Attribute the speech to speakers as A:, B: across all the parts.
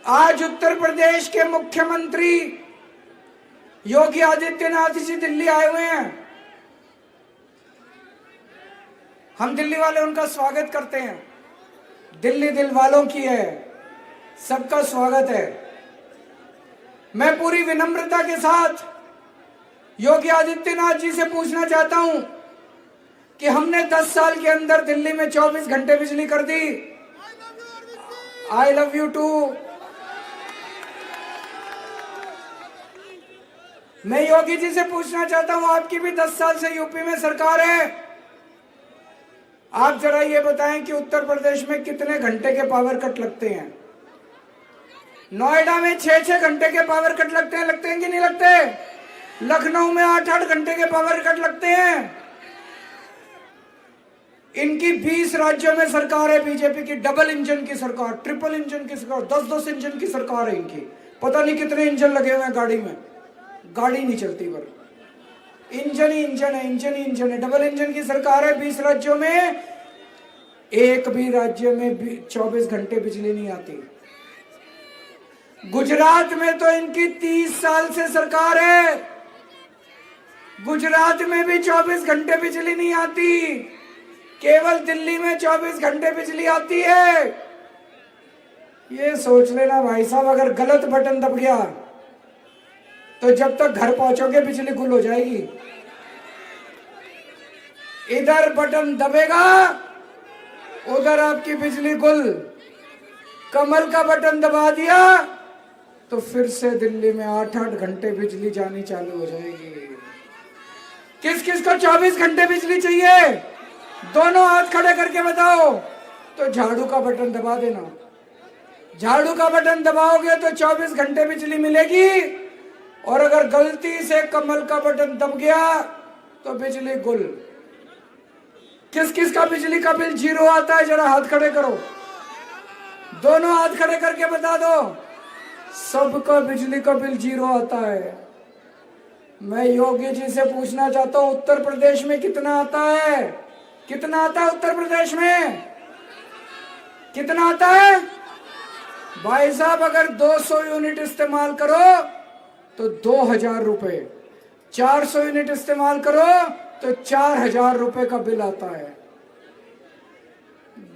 A: आज उत्तर प्रदेश के मुख्यमंत्री योगी आदित्यनाथ जी दिल्ली आए हुए हैं। हम दिल्ली वाले उनका स्वागत करते हैं। दिल्ली दिल वालों की है, सबका स्वागत है। मैं पूरी विनम्रता के साथ योगी आदित्यनाथ जी से पूछना चाहता हूं कि हमने 10 साल के अंदर दिल्ली में 24 घंटे बिजली कर दी। I love you too. मैं योगी जी से पूछना चाहता हूं, आपकी भी 10 साल से यूपी में सरकार है। आप जरा ये बताएं कि उत्तर प्रदेश में कितने घंटे के पावर कट लगते हैं। नोएडा में 6-6 घंटे के पावर कट लगते हैं कि नहीं लगते? लखनऊ में 8-8 घंटे के पावर कट लगते हैं। इनकी 20 राज्यों में सरकार है बीजेपी की, डबल इंजन की सरकार, ट्रिपल इंजन की सरकार, 10-10 इंजन की सरकार है इनकी। पता नहीं कितने इंजन लगे हुए हैं गाड़ी में, गाड़ी नहीं चलती पर इंजन ही इंजन है, इंजन ही इंजन है। डबल इंजन की सरकार है 20 राज्यों में। एक भी राज्य में 24 घंटे बिजली नहीं आती। गुजरात में तो इनकी 30 साल से सरकार है, गुजरात में भी 24 घंटे बिजली नहीं आती। केवल दिल्ली में 24 घंटे बिजली आती है। ये सोच लेना भाई साहब, अगर गलत बटन दब गया तो जब तक घर पहुंचोगे बिजली गुल हो जाएगी। इधर बटन दबेगा, उधर आपकी बिजली गुल। कमल का बटन दबा दिया तो फिर से दिल्ली में 8-8 घंटे बिजली जानी चालू हो जाएगी। किस किस को 24 घंटे बिजली चाहिए? दोनों हाथ खड़े करके बताओ तो झाड़ू का बटन दबा देना। झाड़ू का बटन दबाओगे तो 24 घंटे बिजली मिलेगी, और अगर गलती से कमल का बटन दब गया तो बिजली गुल। किस किस का बिजली का बिल 0 आता है? जरा हाथ खड़े करो, दोनों हाथ खड़े करके बता दो। सबका बिजली का बिल 0 आता है। मैं योगी जी से पूछना चाहता हूं, उत्तर प्रदेश में कितना आता है? कितना आता है उत्तर प्रदेश में? कितना आता है भाई साहब? अगर 200 यूनिट इस्तेमाल करो तो 2000 रुपए, 400 यूनिट इस्तेमाल करो तो 4000 रुपए का बिल आता है।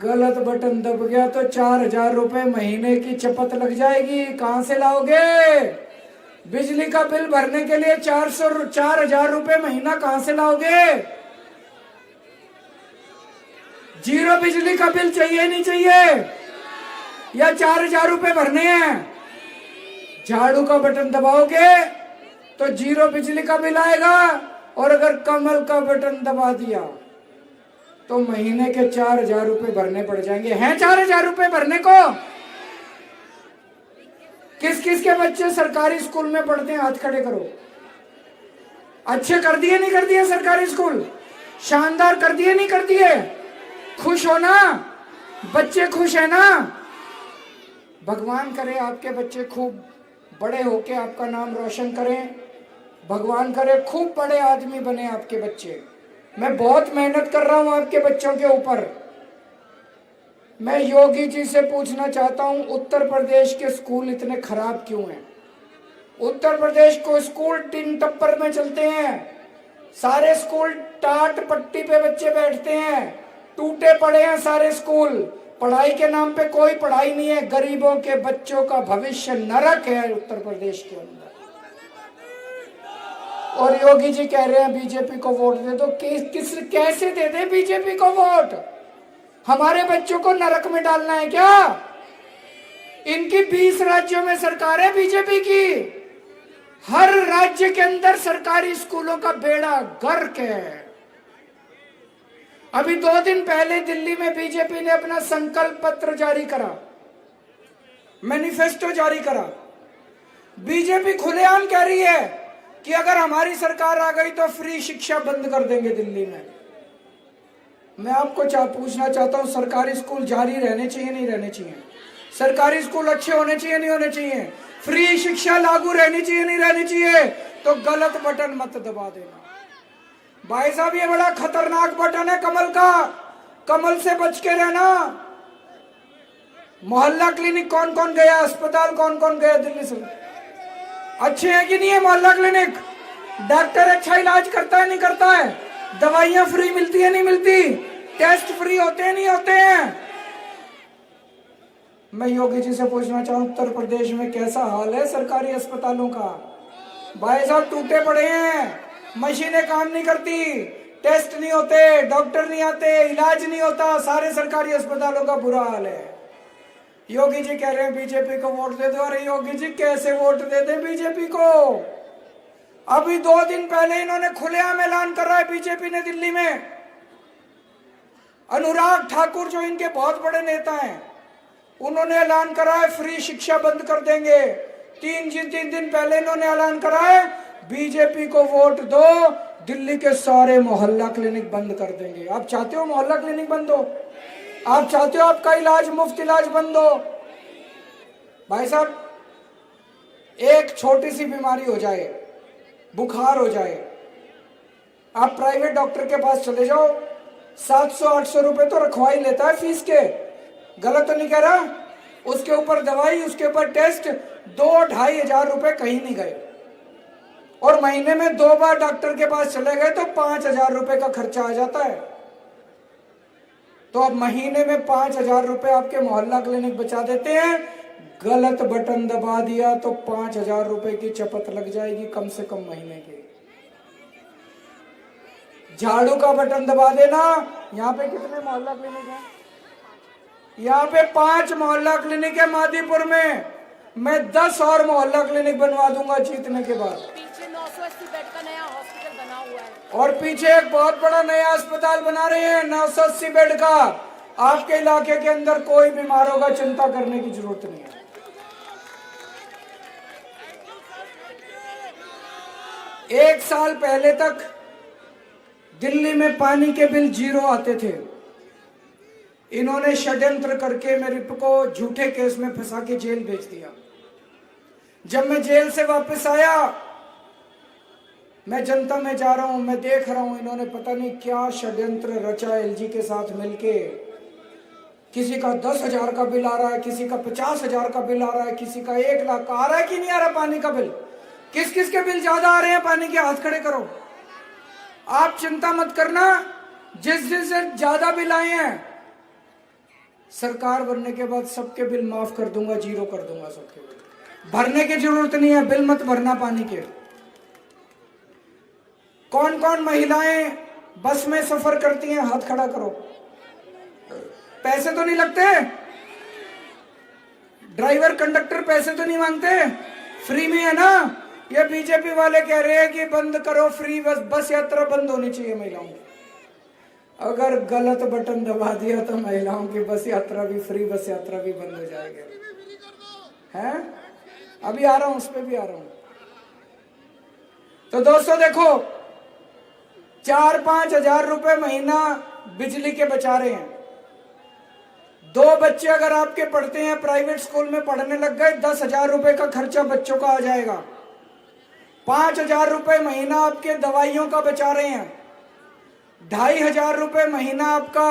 A: गलत बटन दब गया तो 4000 रुपए महीने की चपत लग जाएगी। कहां से लाओगे बिजली का बिल भरने के लिए? 4000 रुपए महीना कहां से लाओगे? 0 बिजली का बिल चाहिए नहीं चाहिए, या 4000 रुपए भरने हैं? झाड़ू का बटन दबाओगे तो 0 बिजली का बिल आएगा, और अगर कमल का बटन दबा दिया तो महीने के 4000 रुपए भरने पड़ जाएंगे। हैं 4000 रुपए भरने को? किस किस के बच्चे सरकारी स्कूल में पढ़ते हैं? हाथ खड़े करो। अच्छे कर दिए नहीं कर दिए सरकारी स्कूल? शानदार कर दिए नहीं कर दिए? खुश हो ना? बच्चे खुश है ना? भगवान करे आपके बच्चे खूब बड़े होके आपका नाम रोशन करें। भगवान करे खूब बड़े आदमी बने आपके बच्चे। मैं बहुत मेहनत कर रहा हूं आपके बच्चों के ऊपर। मैं योगी जी से पूछना चाहता हूं, उत्तर प्रदेश के स्कूल इतने खराब क्यों हैं? उत्तर प्रदेश को स्कूल टिन टप्पर में चलते हैं। सारे स्कूल टाट पट्टी पे बच्चे बैठते हैं, टूटे पड़े हैं सारे स्कूल। पढ़ाई के नाम पे कोई पढ़ाई नहीं है। गरीबों के बच्चों का भविष्य नरक है उत्तर प्रदेश के अंदर। और योगी जी कह रहे हैं बीजेपी को वोट दे दो। कैसे दे दे बीजेपी को वोट? हमारे बच्चों को नरक में डालना है क्या? इनकी 20 राज्यों में सरकार है बीजेपी की। हर राज्य के अंदर सरकारी स्कूलों का बेड़ा गर्क है। अभी 2 दिन पहले दिल्ली में बीजेपी ने अपना संकल्प पत्र जारी करा, मैनिफेस्टो जारी करा। बीजेपी खुलेआम कह रही है कि अगर हमारी सरकार आ गई तो फ्री शिक्षा बंद कर देंगे दिल्ली में। मैं आपको पूछना चाहता हूं, सरकारी स्कूल जारी रहने चाहिए नहीं रहने चाहिए? सरकारी स्कूल अच्छे होने चाहिए नहीं होने चाहिए? फ्री शिक्षा लागू रहनी चाहिए नहीं रहनी चाहिए? तो गलत बटन मत दबा देना भाई साहब। ये बड़ा खतरनाक बटन है कमल का, कमल से बच के रहना। मोहल्ला क्लिनिक कौन कौन गया, अस्पताल कौन कौन गया दिल्ली से? अच्छे हैं कि नहीं है मोहल्ला क्लिनिक? डॉक्टर अच्छा इलाज करता है नहीं करता है? दवाइयां फ्री मिलती है नहीं मिलती? टेस्ट फ्री होते हैं नहीं होते हैं? मैं योगी जी से पूछना चाहूं, उत्तर प्रदेश में कैसा हाल है सरकारी अस्पतालों का? भाई साहब टूटे पड़े हैं, मशीनें काम नहीं करती, टेस्ट नहीं होते, डॉक्टर नहीं आते, इलाज नहीं होता, सारे सरकारी अस्पतालों का बुरा हाल है। योगी जी कह रहे हैं बीजेपी को वोट दे दो। अरे योगी जी कैसे वोट दे दे बीजेपी को? अभी 2 दिन पहले इन्होंने खुलेआम ऐलान कर रहा है बीजेपी ने दिल्ली में। अनुराग ठाकुर जो इनके बहुत बड़े नेता हैं, उन्होंने ऐलान करा है फ्री शिक्षा बंद कर देंगे। 3 दिन पहले इन्होंने ऐलान करा है बीजेपी को वोट दो, दिल्ली के सारे मोहल्ला क्लिनिक बंद कर देंगे। आप चाहते हो मोहल्ला क्लिनिक बंद हो? आप चाहते हो आपका इलाज, मुफ्त इलाज बंद हो? भाई साहब, एक छोटी सी बीमारी हो जाए, बुखार हो जाए, आप प्राइवेट डॉक्टर के पास चले जाओ, 700-800 रुपए तो रखवा ही लेता है फीस के। गलत तो नहीं कह रहा? उसके ऊपर दवाई, उसके ऊपर टेस्ट, 2-2.5 हजार रुपए कहीं नहीं गए। और महीने में 2 बार डॉक्टर के पास चले गए तो 5,000 रुपए का खर्चा आ जाता है। तो अब महीने में 5,000 रुपए आपके मोहल्ला क्लिनिक बचा देते हैं। गलत बटन दबा दिया तो 5,000 रुपए की चपत लग जाएगी कम से कम महीने की। झाड़ू का बटन दबा देना। यहाँ पे कितने मोहल्ला क्लिनिक हैं? यहाँ पे 5 मोहल्ला क्लिनिक है मादीपुर में। मैं 10 और मोहल्ला क्लिनिक बनवा दूंगा जीतने के बाद।
B: पीछे 980 बेड का नया हॉस्पिटल बना हुआ है
A: और पीछे एक बहुत बड़ा नया अस्पताल बना रहे हैं 980 बेड का। आपके इलाके के अंदर कोई बीमार होगा, चिंता करने की जरूरत नहीं है। एक साल पहले तक दिल्ली में पानी के बिल 0 आते थे। इन्होंने षड्यंत्र करके मेरे को झूठे केस में फंसा के जेल भेज दिया। जब मैं जेल से वापस आया, मैं जनता में जा रहा हूं, मैं देख रहा हूं इन्होंने पता नहीं क्या षड्यंत्र रचा एलजी के साथ मिलके। किसी का 10,000 का बिल आ रहा है, किसी का 50,000 का बिल आ रहा है, किसी का 1 लाख का आ रहा है कि नहीं आ रहा पानी का बिल? किस किस के बिल ज्यादा आ रहे हैं पानी के? हाथ खड़े करो। आप चिंता मत करना, जिस दिन से ज्यादा बिल आए हैं सरकार बनने के बाद सबके बिल माफ कर दूंगा, 0 कर दूंगा सबके बिल। भरने की जरूरत नहीं है, बिल मत भरना पानी के। कौन कौन महिलाएं बस में सफर करती हैं? हाथ खड़ा करो। पैसे तो नहीं लगते? ड्राइवर कंडक्टर पैसे तो नहीं मांगते? फ्री में है ना? ये बीजेपी वाले कह रहे हैं कि बंद करो फ्री बस यात्रा बंद होनी चाहिए महिलाओं की। अगर गलत बटन दबा दिया तो महिलाओं की बस यात्रा भी, फ्री बस यात्रा भी बंद हो जाएगी। हैं? अभी आ रहा हूं, उस पर भी आ रहा हूं। तो दोस्तों देखो, 4-5 हजार रुपए महीना बिजली के बचा रहे हैं। 2 बच्चे अगर आपके पढ़ते हैं, प्राइवेट स्कूल में पढ़ने लग गए, 10,000 रुपए का खर्चा बच्चों का आ जाएगा। 5,000 रुपए महीना आपके दवाइयों का बचा रहे हैं। 2,500 रुपए महीना आपका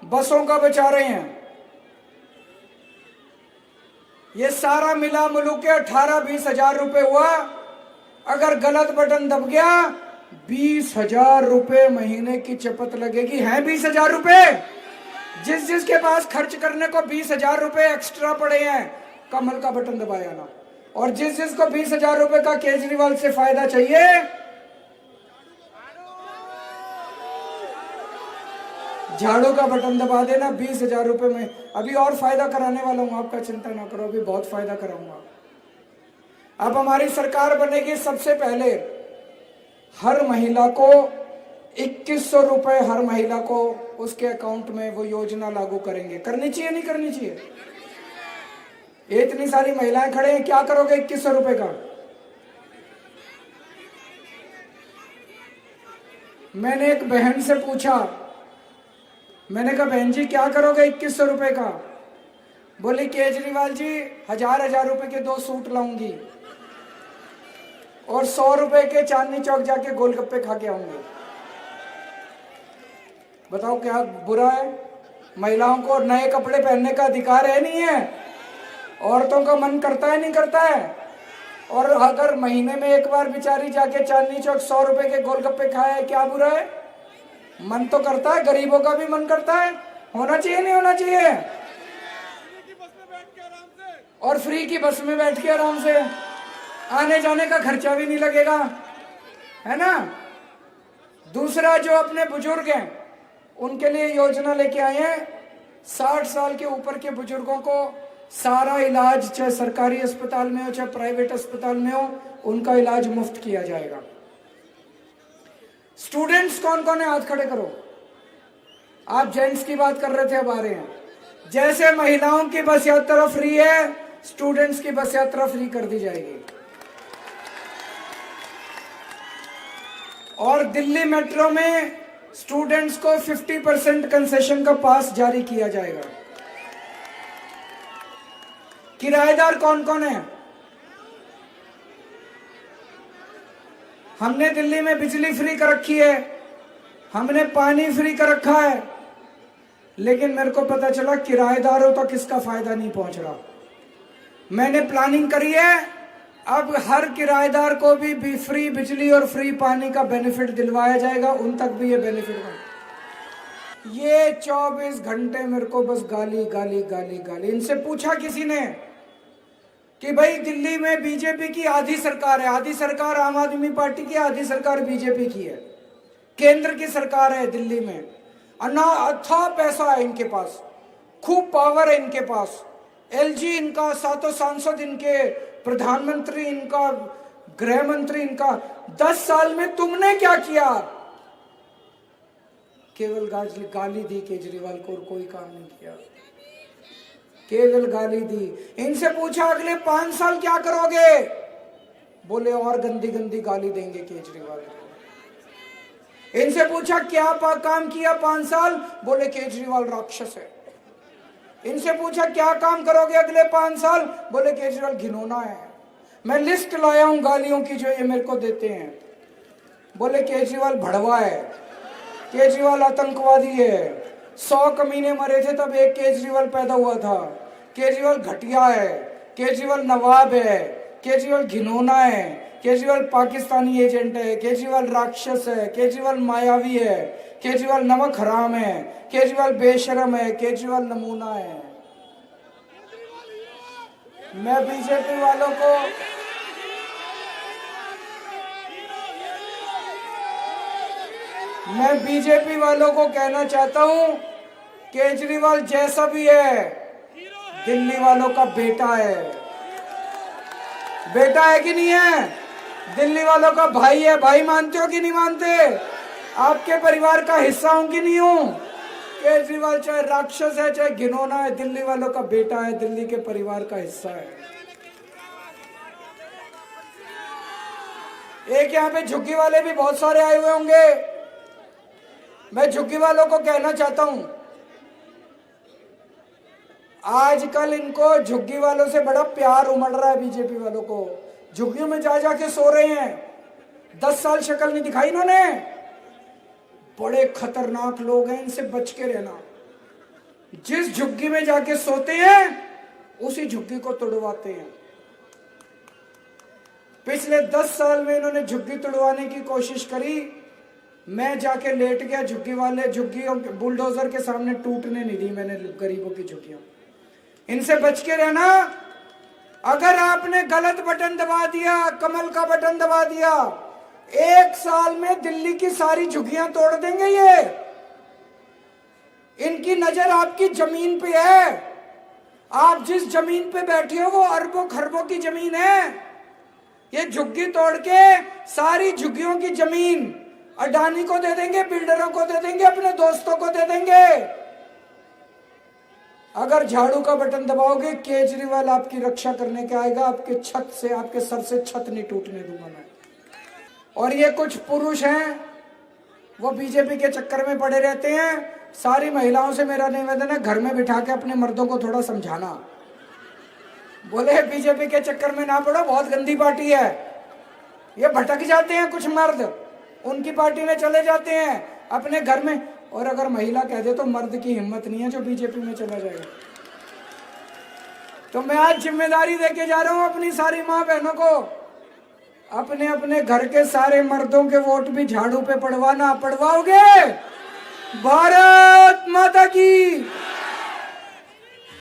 A: बसों का बचा रहे हैं। ये सारा मिला मुलू के 18-20 हजार रुपए हुआ। अगर गलत बटन दब गया 20,000 रुपए महीने की चपत लगेगी। है 20,000 रुपए? जिसके पास खर्च करने को 20,000 रुपए एक्स्ट्रा पड़े हैं, कमल का बटन दबाया ना। और जिसको 20,000 रुपए का केजरीवाल से फायदा चाहिए, झाड़ू का बटन दबा देना। 20,000 रुपए में अभी और फायदा कराने वाला हूं, आपका चिंता ना करो, अभी बहुत फायदा कराऊंगा। अब हमारी सरकार बनेगी, सबसे पहले हर महिला को 2100 रुपए हर महिला को उसके अकाउंट में वो योजना लागू करेंगे। करनी चाहिए नहीं करनी चाहिए? ये इतनी सारी महिलाएं खड़े हैं, क्या करोगे 2100 रुपए का? मैंने एक बहन से पूछा, मैंने कहा बहन जी क्या करोगे 2100 रुपए का? बोली केजरीवाल जी 1000 रुपए के 2 सूट लाऊंगी और 100 रुपए के चांदनी चौक जाके गोलगप्पे खा के आऊंगी। बताओ क्या बुरा है? महिलाओं को नए कपड़े पहनने का अधिकार है नहीं है? औरतों का मन करता है नहीं करता है? और अगर महीने में एक बार बेचारी जाके चांदनी चौक 100 रुपए के गोलगप्पे खाए, क्या बुरा है? मन तो करता है, गरीबों का भी मन करता है। होना चाहिए नहीं होना चाहिए? और फ्री की बस में बैठ के आराम से, आने जाने का खर्चा भी नहीं लगेगा, है ना? दूसरा, जो अपने बुजुर्ग हैं उनके लिए योजना लेके आए हैं। 60 साल के ऊपर के बुजुर्गों को सारा इलाज, चाहे सरकारी अस्पताल में हो चाहे प्राइवेट अस्पताल में हो, उनका इलाज मुफ्त किया जाएगा। स्टूडेंट्स कौन कौन है? हाथ खड़े करो। आप जेंट्स की बात कर रहे थे, अब आ रहे हैं। जैसे महिलाओं की बस यात्रा फ्री है, स्टूडेंट्स की बस यात्रा फ्री कर दी जाएगी। और दिल्ली मेट्रो में स्टूडेंट्स को 50% कंसेशन का पास जारी किया जाएगा। किराएदार कौन कौन है? हमने दिल्ली में बिजली फ्री कर रखी है, हमने पानी फ्री कर रखा है, लेकिन मेरे को पता चला किराएदारों तक इसका फायदा नहीं पहुंच रहा। मैंने प्लानिंग करी है, अब हर किराएदार को भी फ्री बिजली और फ्री पानी का बेनिफिट दिलवाया जाएगा, उन तक भी ये बेनिफिट है। ये 24 घंटे मेरे को बस गाली गाली गाली गाली। इनसे पूछा किसी ने कि भाई दिल्ली में बीजेपी की आधी सरकार है, आधी सरकार आम आदमी पार्टी की, आधी सरकार बीजेपी की है, केंद्र की सरकार है दिल्ली में, अथाह पैसा है इनके पास, खूब पावर है इनके पास, एलजी इनका, 7 सांसद इनके, प्रधानमंत्री इनका, गृह मंत्री इनका। 10 साल में तुमने क्या किया? केवल गाली दी केजरीवाल को और कोई काम नहीं किया, केवल गाली दी। इनसे पूछा अगले 5 साल क्या करोगे? बोले और गंदी गंदी गाली देंगे केजरीवाल को। इनसे पूछा क्या काम किया 5 साल? बोले केजरीवाल राक्षस है। इनसे पूछा क्या काम करोगे अगले 5 साल? बोले केजरीवाल घिनौना है। मैं लिस्ट लाया हूं गालियों की जो ये मेरे को देते हैं। बोले केजरीवाल भड़वा है, केजरीवाल आतंकवादी है, 100 कमीने मरे थे तब एक केजरीवाल पैदा हुआ था, केजरीवाल घटिया है, केजरीवाल नवाब है, केजरीवाल घिनौना है, केजरीवाल पाकिस्तानी एजेंट है, केजरीवाल राक्षस है, केजरीवाल मायावी है, केजरीवाल नमक हराम है, केजरीवाल बेशरम है, केजरीवाल नमूना है। मैं बीजेपी वालों को कहना चाहता हूं, केजरीवाल जैसा भी है दिल्ली वालों का बेटा है। बेटा है कि नहीं है? दिल्ली वालों का भाई है। भाई मानते हो कि नहीं मानते? आपके परिवार का हिस्सा हूं कि नहीं हूं? केजरीवाल चाहे राक्षस है चाहे घिनौना है, दिल्ली वालों का बेटा है, दिल्ली के परिवार का हिस्सा है। एक यहाँ पे झुग्गी वाले भी बहुत सारे आए हुए होंगे। मैं झुग्गी वालों को कहना चाहता हूं, आजकल इनको झुग्गी वालों से बड़ा प्यार उमड़ रहा है। बीजेपी वालों को झुग्गियों में जा जाके सो रहे हैं। 10 साल शक्ल नहीं दिखाई इन्होंने। बड़े खतरनाक लोग हैं, इनसे बच के रहना। जिस झुग्गी में जाके सोते हैं उसी झुग्गी को तोड़वाते हैं। पिछले 10 साल में इन्होंने झुग्गी तोड़वाने की कोशिश करी। मैं जाके लेट गया, झुग्गियों बुलडोजर के सामने टूटने नहीं दी मैंने गरीबों की झुग्गियां। इनसे बच के रहना। अगर आपने गलत बटन दबा दिया, कमल का बटन दबा दिया, 1 साल में दिल्ली की सारी झुग्गियां तोड़ देंगे ये। इनकी नजर आपकी जमीन पे है। आप जिस जमीन पे बैठे हो वो अरबों खरबों की जमीन है। ये झुग्गी तोड़ के सारी झुग्गियों की जमीन अडानी को दे देंगे, बिल्डरों को दे देंगे, अपने दोस्तों को दे देंगे। अगर झाड़ू का बटन दबाओगे, केजरीवाल आपकी रक्षा करने के आएगा। आपके छत से, आपके सर से छत नहीं टूटने दूंगा मैं। और ये कुछ पुरुष हैं, वो बीजेपी के चक्कर में पड़े रहते हैं। सारी महिलाओं से मेरा निवेदन है, घर में बिठा के अपने मर्दों को थोड़ा समझाना। बोले बीजेपी के चक्कर में ना पड़ो, बहुत गंदी पार्टी है। ये भटक जाते हैं कुछ मर्द, उनकी पार्टी में चले जाते हैं, अपने घर में और अगर महिला कह दे तो मर्द की हिम्मत नहीं है जो बीजेपी में चला जाएगा। तो मैं आज जिम्मेदारी देके जा रहा हूं अपनी सारी माँ बहनों को, अपने अपने घर के सारे मर्दों के वोट भी झाड़ू पे पड़वाना। पड़वाओगे? भारत माता की